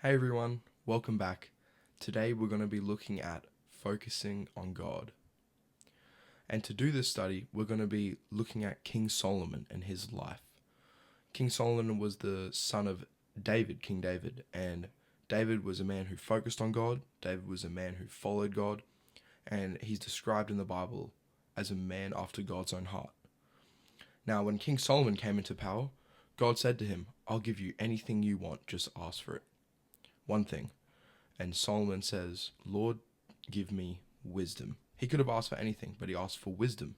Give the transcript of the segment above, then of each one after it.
Hey everyone, welcome back. Today we're going to be looking at focusing on God. And to do this study, we're going to be looking at King Solomon and his life. King Solomon was the son of David, King David, and David was a man who focused on God. David was a man who followed God, and he's described in the Bible as a man after God's own heart. Now, when King Solomon came into power, God said to him, "I'll give you anything you want, just ask for it." One thing. And Solomon says, "Lord, give me wisdom." He could have asked for anything, but he asked for wisdom.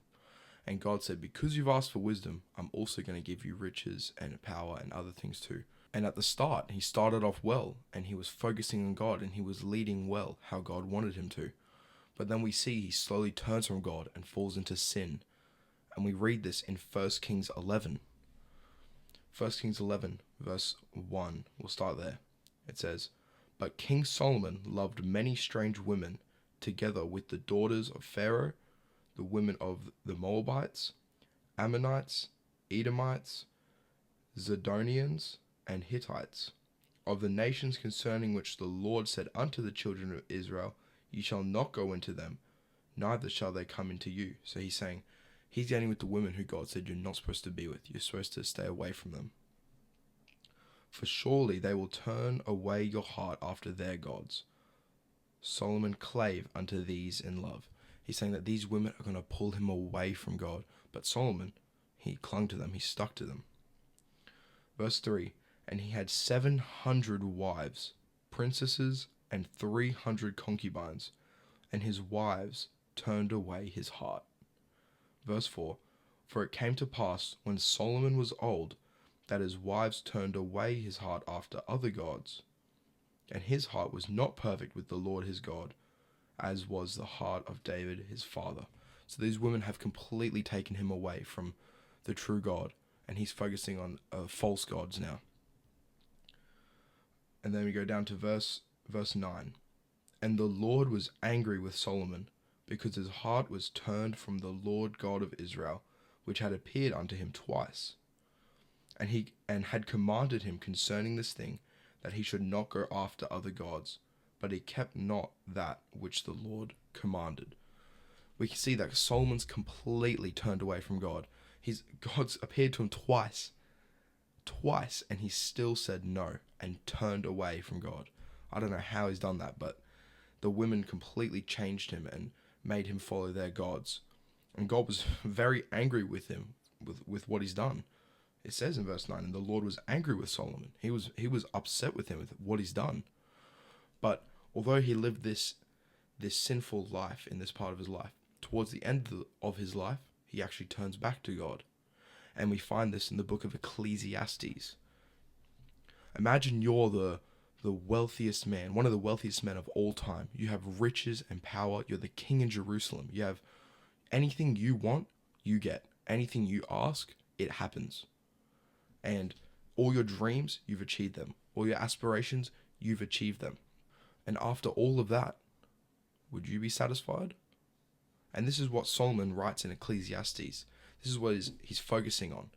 And God said, "Because you've asked for wisdom, I'm also going to give you riches and power and other things too." And at the start, he started off well, and he was focusing on God, and he was leading well how God wanted him to. But then we see he slowly turns from God and falls into sin. And we read this in 1 Kings 11. 1 Kings 11, verse 1. We'll start there. It says, "But King Solomon loved many strange women, together with the daughters of Pharaoh, the women of the Moabites, Ammonites, Edomites, Zidonians, and Hittites, of the nations concerning which the Lord said unto the children of Israel, Ye shall not go into them, neither shall they come into you." So he's saying, he's getting with the women who God said you're not supposed to be with. You're supposed to stay away from them. "For surely they will turn away your heart after their gods. Solomon clave unto these in love." He's saying that these women are going to pull him away from God. But Solomon, he clung to them. He stuck to them. Verse 3, "And he had 700 wives, princesses, and 300 concubines, and his wives turned away his heart." Verse 4, "For it came to pass, when Solomon was old, that his wives turned away his heart after other gods, and his heart was not perfect with the Lord his God, as was the heart of David his father." So these women have completely taken him away from the true God, and he's focusing on false gods now. And then we go down to verse 9. "And the Lord was angry with Solomon, because his heart was turned from the Lord God of Israel, which had appeared unto him twice. And had commanded him concerning this thing, that he should not go after other gods, but he kept not that which the Lord commanded." We can see that Solomon's completely turned away from God. God's appeared to him twice, and he still said no and turned away from God. I don't know how he's done that, but the women completely changed him and made him follow their gods. And God was very angry with him, with what he's done. It says in verse 9, "And the Lord was angry with Solomon." He was upset with him with what he's done. But although he lived this sinful life in this part of his life, towards the end of his life, he actually turns back to God. And we find this in the book of Ecclesiastes. Imagine you're the wealthiest man, one of the wealthiest men of all time. You have riches and power. You're the king in Jerusalem. You have anything you want, you get. Anything you ask, it happens. And all your dreams, you've achieved them. All your aspirations, you've achieved them. And after all of that, would you be satisfied? And this is what Solomon writes in Ecclesiastes. This is what he's focusing on.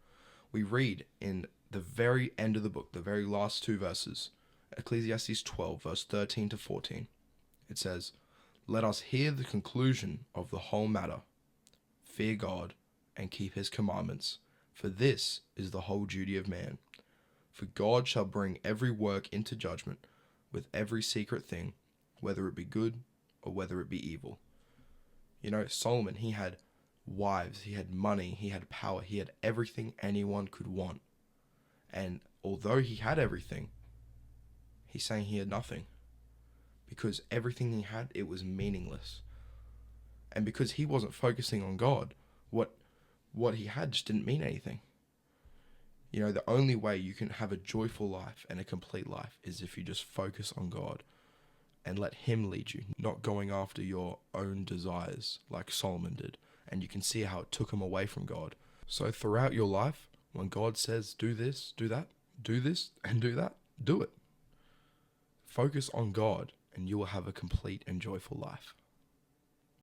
We read in the very end of the book, the very last two verses, Ecclesiastes 12, verse 13 to 14. It says, "Let us hear the conclusion of the whole matter. Fear God and keep his commandments, for this is the whole duty of man. For God shall bring every work into judgment with every secret thing, whether it be good or whether it be evil." You know, Solomon, he had wives, he had money, he had power, he had everything anyone could want. And although he had everything, he's saying he had nothing. Because everything he had, it was meaningless. And because he wasn't focusing on God, what he had just didn't mean anything. You know, the only way you can have a joyful life and a complete life is if you just focus on God and let him lead you, not going after your own desires like Solomon did. And you can see how it took him away from God. So throughout your life, when God says, do this, do that, do this, and do that, do it. Focus on God, and you will have a complete and joyful life.